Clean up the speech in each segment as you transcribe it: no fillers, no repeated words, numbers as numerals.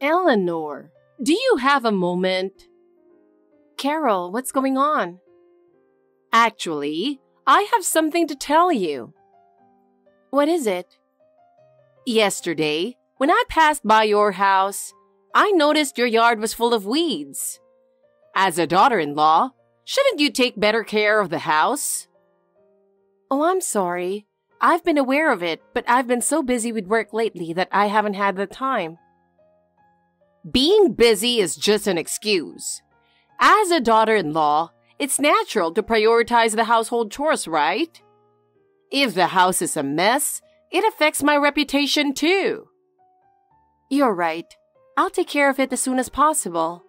Eleanor, do you have a moment? Carol, what's going on? Actually, I have something to tell you. What is it? Yesterday, when I passed by your house, I noticed your yard was full of weeds. As a daughter-in-law, shouldn't you take better care of the house? Oh, I'm sorry. I've been aware of it, but I've been so busy with work lately that I haven't had the time. Being busy is just an excuse. As a daughter-in-law, it's natural to prioritize the household chores, right? If the house is a mess, it affects my reputation too. You're right. I'll take care of it as soon as possible.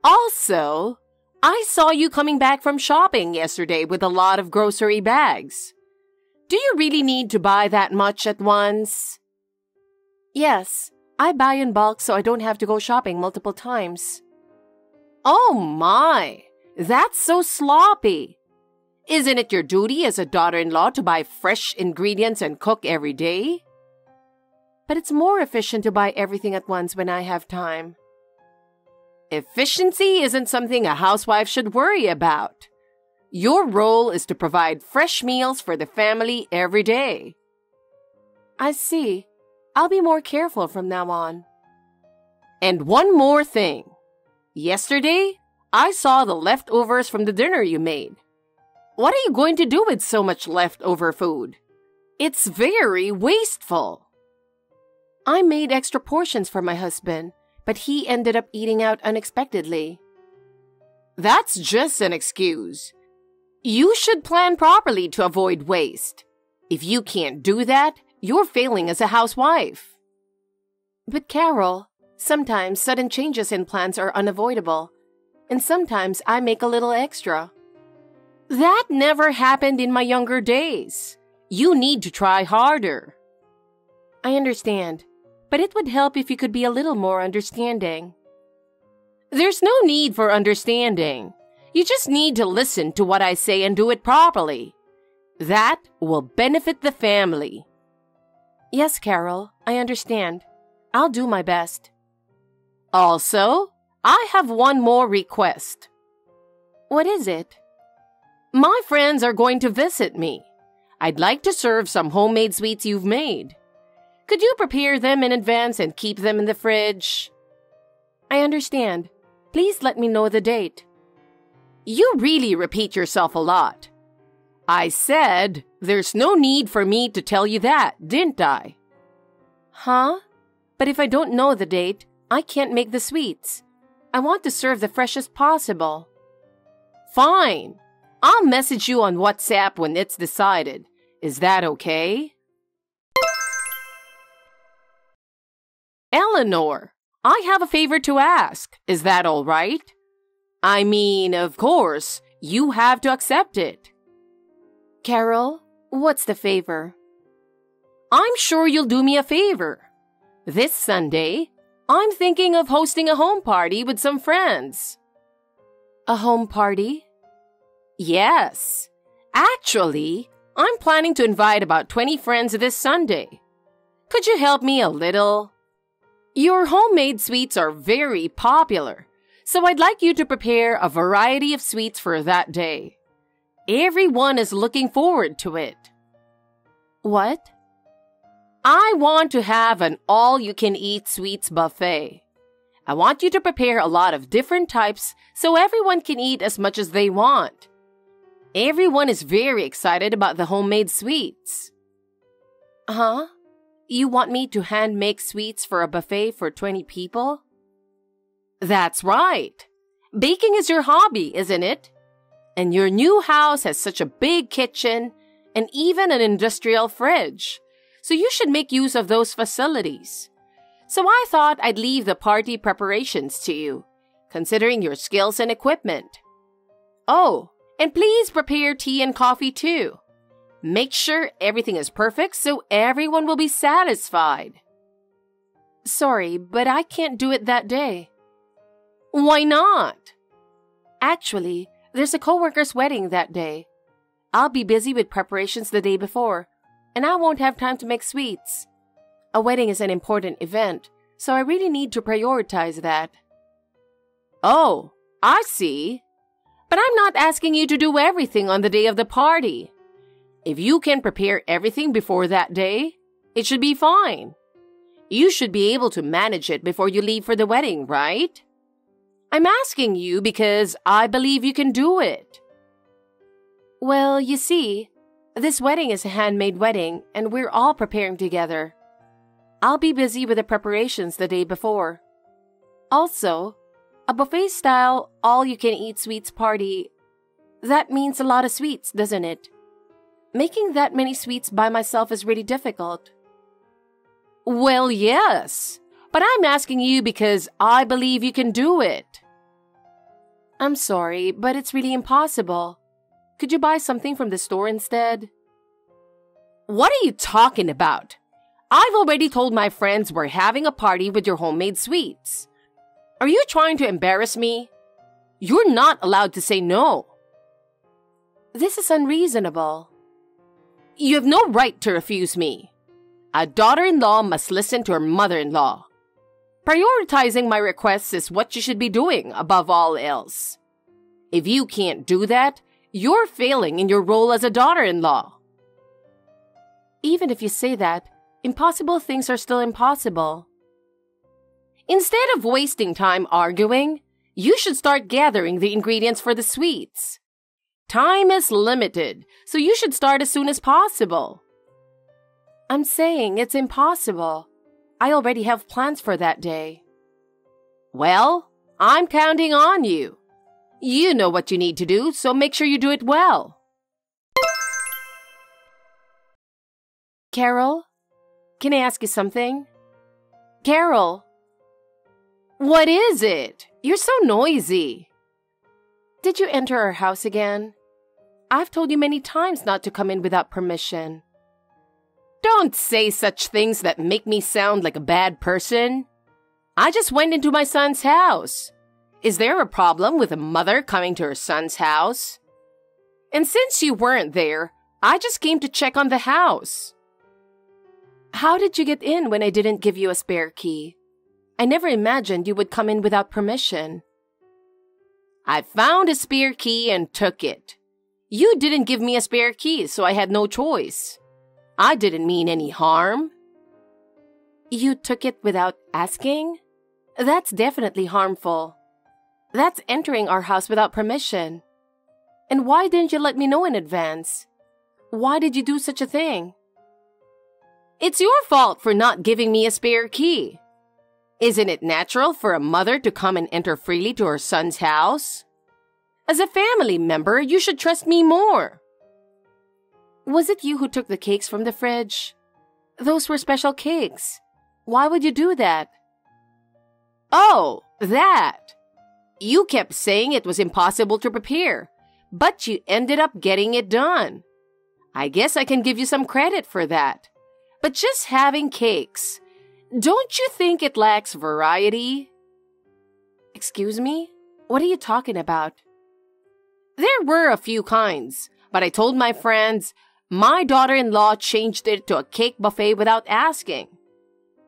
Also, I saw you coming back from shopping yesterday with a lot of grocery bags. Do you really need to buy that much at once? Yes, I buy in bulk so I don't have to go shopping multiple times. Oh my, that's so sloppy. Isn't it your duty as a daughter-in-law to buy fresh ingredients and cook every day? But it's more efficient to buy everything at once when I have time. Efficiency isn't something a housewife should worry about. Your role is to provide fresh meals for the family every day. I see. I'll be more careful from now on. And one more thing. Yesterday, I saw the leftovers from the dinner you made. What are you going to do with so much leftover food? It's very wasteful. I made extra portions for my husband, but he ended up eating out unexpectedly. That's just an excuse. You should plan properly to avoid waste. If you can't do that, you're failing as a housewife. But Carol, sometimes sudden changes in plans are unavoidable, and sometimes I make a little extra. That never happened in my younger days. You need to try harder. I understand, but it would help if you could be a little more understanding. There's no need for understanding. You just need to listen to what I say and do it properly. That will benefit the family. Yes, Carol, I understand. I'll do my best. Also, I have one more request. What is it? My friends are going to visit me. I'd like to serve some homemade sweets you've made. Could you prepare them in advance and keep them in the fridge? I understand. Please let me know the date. You really repeat yourself a lot. I said there's no need for me to tell you that, didn't I? Huh? But if I don't know the date, I can't make the sweets. I want to serve the freshest possible. Fine. I'll message you on WhatsApp when it's decided. Is that okay? Eleanor, I have a favor to ask. Is that all right? I mean, of course, you have to accept it. Carol, what's the favor? I'm sure you'll do me a favor. This Sunday, I'm thinking of hosting a home party with some friends. A home party? Yes. Actually, I'm planning to invite about 20 friends this Sunday. Could you help me a little? Your homemade sweets are very popular, so I'd like you to prepare a variety of sweets for that day. Everyone is looking forward to it. What? I want to have an all-you-can-eat sweets buffet. I want you to prepare a lot of different types so everyone can eat as much as they want. Everyone is very excited about the homemade sweets. Huh? You want me to hand-make sweets for a buffet for 20 people? That's right. Baking is your hobby, isn't it? And your new house has such a big kitchen and even an industrial fridge, so you should make use of those facilities. So I thought I'd leave the party preparations to you, considering your skills and equipment. Oh, and please prepare tea and coffee too. Make sure everything is perfect so everyone will be satisfied. Sorry, but I can't do it that day. Why not? Actually, there's a coworker's wedding that day. I'll be busy with preparations the day before, and I won't have time to make sweets. A wedding is an important event, so I really need to prioritize that. Oh, I see. But I'm not asking you to do everything on the day of the party. If you can prepare everything before that day, it should be fine. You should be able to manage it before you leave for the wedding, right? I'm asking you because I believe you can do it. Well, you see, this wedding is a handmade wedding and we're all preparing together. I'll be busy with the preparations the day before. Also, a buffet-style, all-you-can-eat sweets party, that means a lot of sweets, doesn't it? Making that many sweets by myself is really difficult. Well, yes, but I'm asking you because I believe you can do it. I'm sorry, but it's really impossible. Could you buy something from the store instead? What are you talking about? I've already told my friends we're having a party with your homemade sweets. Are you trying to embarrass me? You're not allowed to say no. This is unreasonable. You have no right to refuse me. A daughter-in-law must listen to her mother-in-law. Prioritizing my requests is what you should be doing above all else. If you can't do that, you're failing in your role as a daughter-in-law. Even if you say that, impossible things are still impossible. Instead of wasting time arguing, you should start gathering the ingredients for the sweets. Time is limited, so you should start as soon as possible. I'm saying it's impossible. I already have plans for that day. Well, I'm counting on you. You know what you need to do, so make sure you do it well. Carol, can I ask you something? Carol! What is it? You're so noisy. Did you enter our house again? I've told you many times not to come in without permission. Don't say such things that make me sound like a bad person. I just went into my son's house. Is there a problem with a mother coming to her son's house? And since you weren't there, I just came to check on the house. How did you get in when I didn't give you a spare key? I never imagined you would come in without permission. I found a spare key and took it. You didn't give me a spare key, so I had no choice. I didn't mean any harm. You took it without asking? That's definitely harmful. That's entering our house without permission. And why didn't you let me know in advance? Why did you do such a thing? It's your fault for not giving me a spare key. Isn't it natural for a mother to come and enter freely to her son's house? As a family member, you should trust me more. Was it you who took the cakes from the fridge? Those were special cakes. Why would you do that? Oh, that! You kept saying it was impossible to prepare, but you ended up getting it done. I guess I can give you some credit for that. But just having cakes, don't you think it lacks variety? Excuse me? What are you talking about? There were a few kinds, but I told my friends, my daughter-in-law changed it to a cake buffet without asking.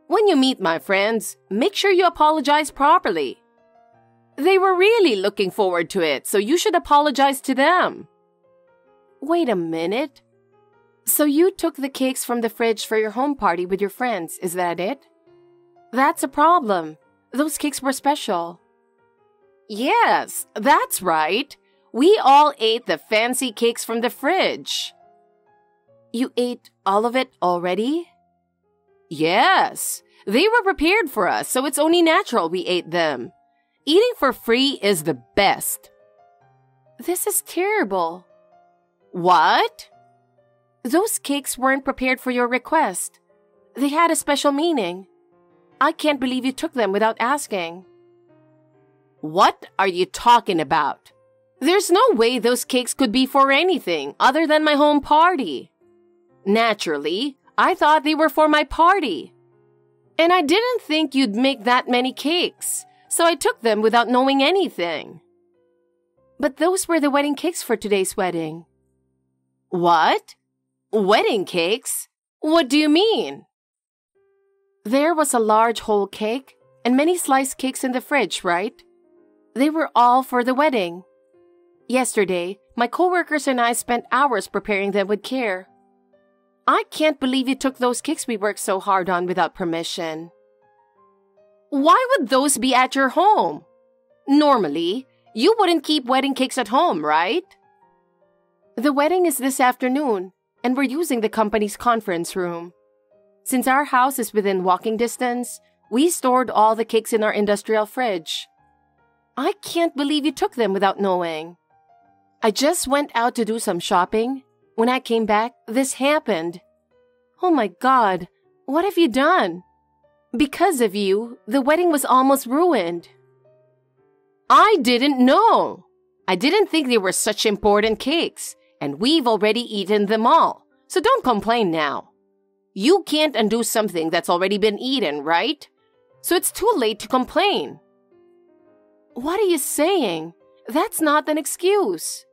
When you meet my friends, make sure you apologize properly. They were really looking forward to it, so you should apologize to them. Wait a minute. So you took the cakes from the fridge for your home party with your friends, is that it? That's a problem. Those cakes were special. Yes, that's right. We all ate the fancy cakes from the fridge. You ate all of it already? Yes, they were prepared for us, so it's only natural we ate them. Eating for free is the best. This is terrible. What? Those cakes weren't prepared for your request. They had a special meaning. I can't believe you took them without asking. What are you talking about? There's no way those cakes could be for anything other than my home party. Naturally, I thought they were for my party. And I didn't think you'd make that many cakes, so I took them without knowing anything. But those were the wedding cakes for today's wedding. What? Wedding cakes? What do you mean? There was a large whole cake and many sliced cakes in the fridge, right? They were all for the wedding. Yesterday, my coworkers and I spent hours preparing them with care. I can't believe you took those cakes we worked so hard on without permission. Why would those be at your home? Normally, you wouldn't keep wedding cakes at home, right? The wedding is this afternoon, and we're using the company's conference room. Since our house is within walking distance, we stored all the cakes in our industrial fridge. I can't believe you took them without knowing. I just went out to do some shopping. When I came back, this happened. Oh my God, what have you done? Because of you, the wedding was almost ruined. I didn't know. I didn't think they were such important cakes, and we've already eaten them all, so don't complain now. You can't undo something that's already been eaten, right? So it's too late to complain. What are you saying? That's not an excuse.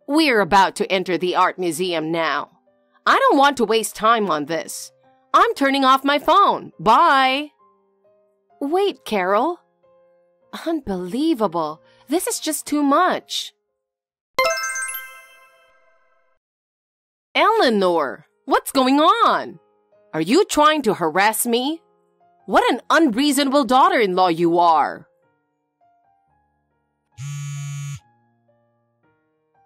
We're about to enter the art museum now. I don't want to waste time on this. I'm turning off my phone. Bye. Wait, Carol. Unbelievable. This is just too much. Eleanor, what's going on? Are you trying to harass me? What an unreasonable daughter-in-law you are.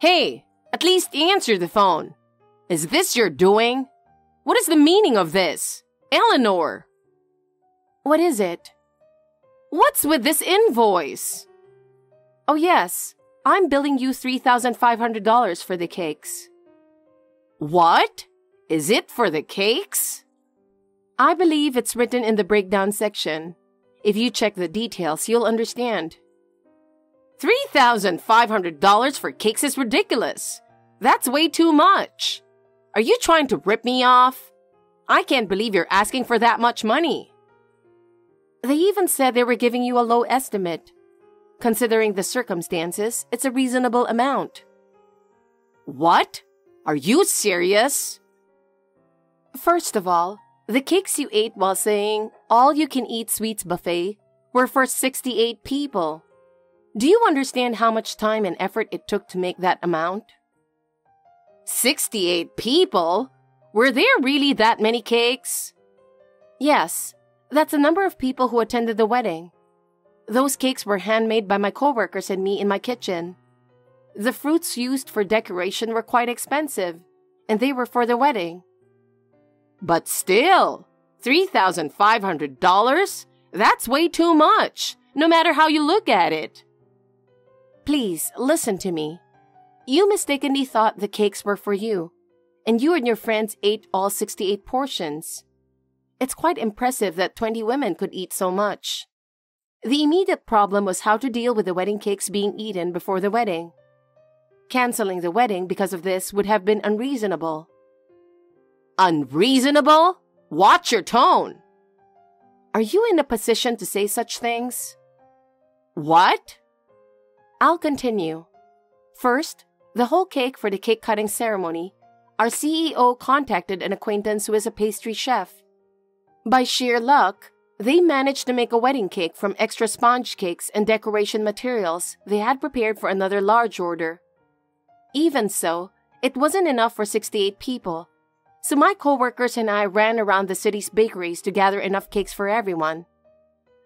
Hey, at least answer the phone. Is this your doing? What is the meaning of this? Eleanor! What is it? What's with this invoice? Oh yes, I'm billing you $3,500 for the cakes. What? Is it for the cakes? I believe it's written in the breakdown section. If you check the details, you'll understand. $3,500 for cakes is ridiculous. That's way too much. Are you trying to rip me off? I can't believe you're asking for that much money. They even said they were giving you a low estimate. Considering the circumstances, it's a reasonable amount. What? Are you serious? First of all, the cakes you ate while saying all-you-can-eat sweets buffet were for 68 people. Do you understand how much time and effort it took to make that amount? 68 people? Were there really that many cakes? Yes, that's the number of people who attended the wedding. Those cakes were handmade by my coworkers and me in my kitchen. The fruits used for decoration were quite expensive, and they were for the wedding. But still, $3,500? That's way too much, no matter how you look at it. Please, listen to me. You mistakenly thought the cakes were for you, and you and your friends ate all 68 portions. It's quite impressive that 20 women could eat so much. The immediate problem was how to deal with the wedding cakes being eaten before the wedding. Canceling the wedding because of this would have been unreasonable. Unreasonable? Watch your tone. Are you in a position to say such things? What? I'll continue. First, the whole cake for the cake-cutting ceremony, our CEO contacted an acquaintance who is a pastry chef. By sheer luck, they managed to make a wedding cake from extra sponge cakes and decoration materials they had prepared for another large order. Even so, it wasn't enough for 68 people, so my coworkers and I ran around the city's bakeries to gather enough cakes for everyone.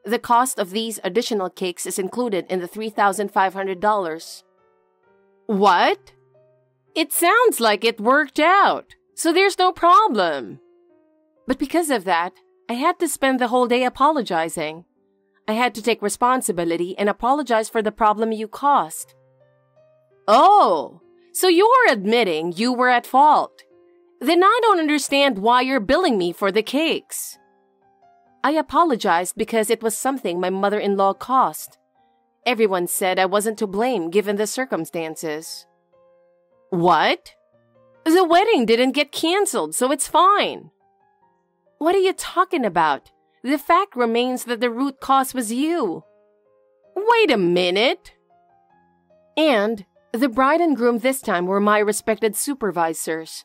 The cost of these additional cakes is included in the $3,500. What? It sounds like it worked out, so there's no problem. But because of that, I had to spend the whole day apologizing. I had to take responsibility and apologize for the problem you caused. Oh, so you're admitting you were at fault. Then I don't understand why you're billing me for the cakes. I apologized because it was something my mother-in-law caused. Everyone said I wasn't to blame given the circumstances. What? The wedding didn't get canceled, so it's fine. What are you talking about? The fact remains that the root cause was you. Wait a minute. And the bride and groom this time were my respected supervisors.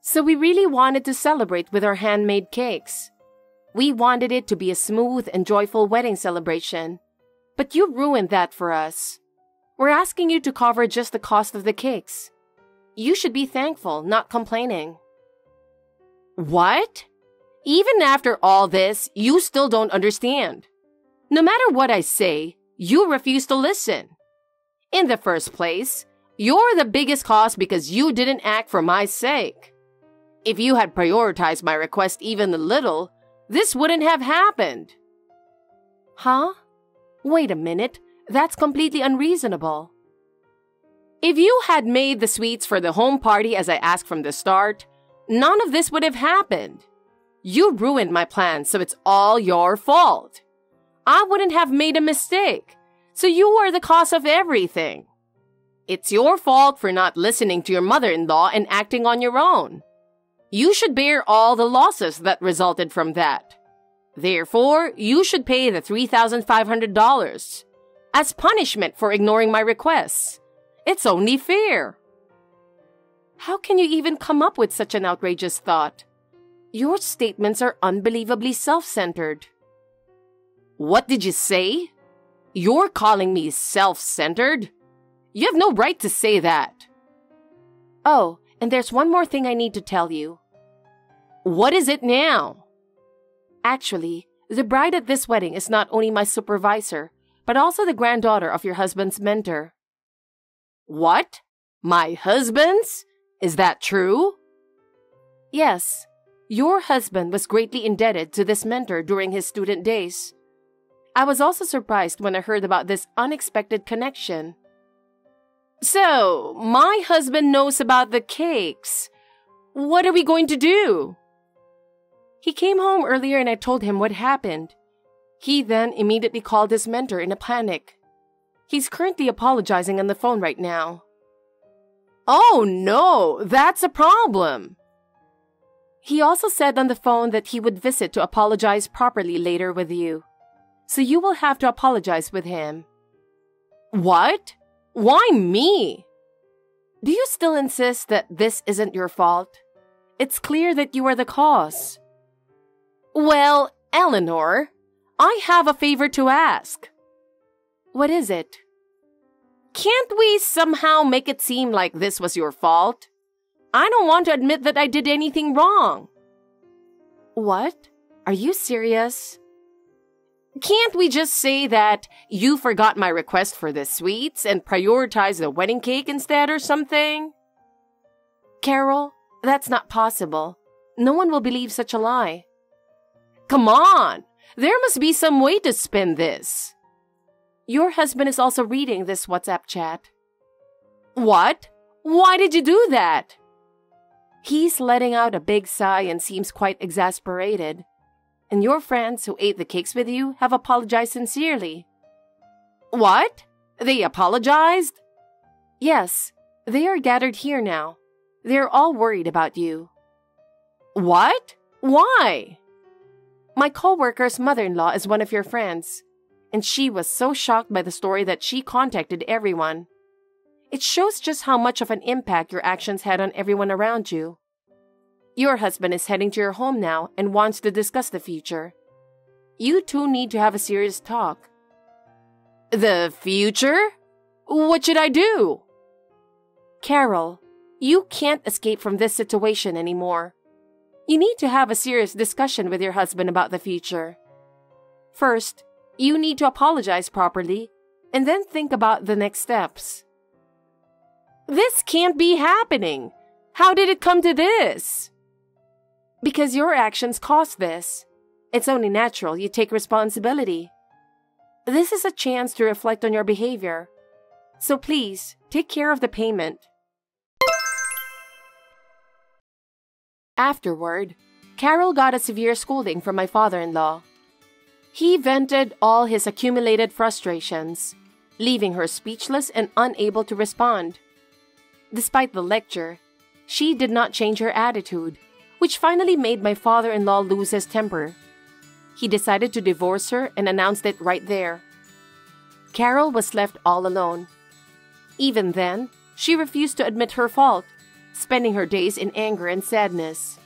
So we really wanted to celebrate with our handmade cakes. We wanted it to be a smooth and joyful wedding celebration, but you ruined that for us. We're asking you to cover just the cost of the cakes. You should be thankful, not complaining. What? Even after all this, you still don't understand. No matter what I say, you refuse to listen. In the first place, you're the biggest cost because you didn't act for my sake. If you had prioritized my request even a little, this wouldn't have happened. Huh? Wait a minute, that's completely unreasonable. If you had made the sweets for the home party as I asked from the start, none of this would have happened. You ruined my plans, so it's all your fault. I wouldn't have made a mistake, so you are the cause of everything. It's your fault for not listening to your mother-in-law and acting on your own. You should bear all the losses that resulted from that. Therefore, you should pay the $3,500 as punishment for ignoring my requests. It's only fair. How can you even come up with such an outrageous thought? Your statements are unbelievably self-centered. What did you say? You're calling me self-centered? You have no right to say that. Oh, and there's one more thing I need to tell you. What is it now? Actually, the bride at this wedding is not only my supervisor, but also the granddaughter of your husband's mentor. What? My husband's? Is that true? Yes. Your husband was greatly indebted to this mentor during his student days. I was also surprised when I heard about this unexpected connection. So, my husband knows about the cakes. What are we going to do? He came home earlier and I told him what happened. He then immediately called his mentor in a panic. He's currently apologizing on the phone right now. Oh no, that's a problem. He also said on the phone that he would visit to apologize properly later with you. So you will have to apologize with him. What? Why me? Do you still insist that this isn't your fault? It's clear that you are the cause. Well, Eleanor, I have a favor to ask. What is it? Can't we somehow make it seem like this was your fault? I don't want to admit that I did anything wrong. What? Are you serious? Can't we just say that you forgot my request for the sweets and prioritize the wedding cake instead or something? Carol, that's not possible. No one will believe such a lie. Come on! There must be some way to spin this. Your husband is also reading this WhatsApp chat. What? Why did you do that? He's letting out a big sigh and seems quite exasperated. And your friends who ate the cakes with you have apologized sincerely. What? They apologized? Yes, they are gathered here now. They're all worried about you. What? Why? My co-worker's mother-in-law is one of your friends, and she was so shocked by the story that she contacted everyone. It shows just how much of an impact your actions had on everyone around you. Your husband is heading to your home now and wants to discuss the future. You two need to have a serious talk. The future? What should I do? Carol, you can't escape from this situation anymore. You need to have a serious discussion with your husband about the future. First, you need to apologize properly, and then think about the next steps. This can't be happening. How did it come to this? Because your actions caused this. It's only natural you take responsibility. This is a chance to reflect on your behavior. So please, take care of the payment. Afterward, Carol got a severe scolding from my father-in-law. He vented all his accumulated frustrations, leaving her speechless and unable to respond. Despite the lecture, she did not change her attitude, which finally made my father-in-law lose his temper. He decided to divorce her and announced it right there. Carol was left all alone. Even then, she refused to admit her fault, spending her days in anger and sadness.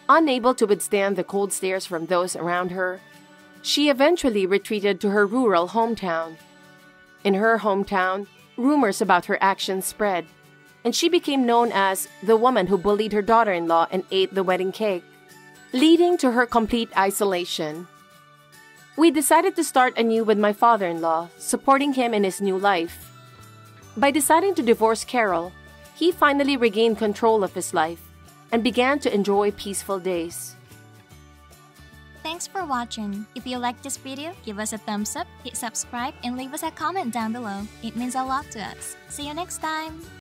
Unable to withstand the cold stares from those around her, she eventually retreated to her rural hometown. In her hometown, rumors about her actions spread, and she became known as the woman who bullied her daughter-in-law and ate the wedding cake, leading to her complete isolation. We decided to start anew with my father-in-law, supporting him in his new life. By deciding to divorce Carol, he finally regained control of his life and began to enjoy peaceful days. Thanks for watching. If you liked this video, give us a thumbs up, hit subscribe, and leave us a comment down below. It means a lot to us. See you next time!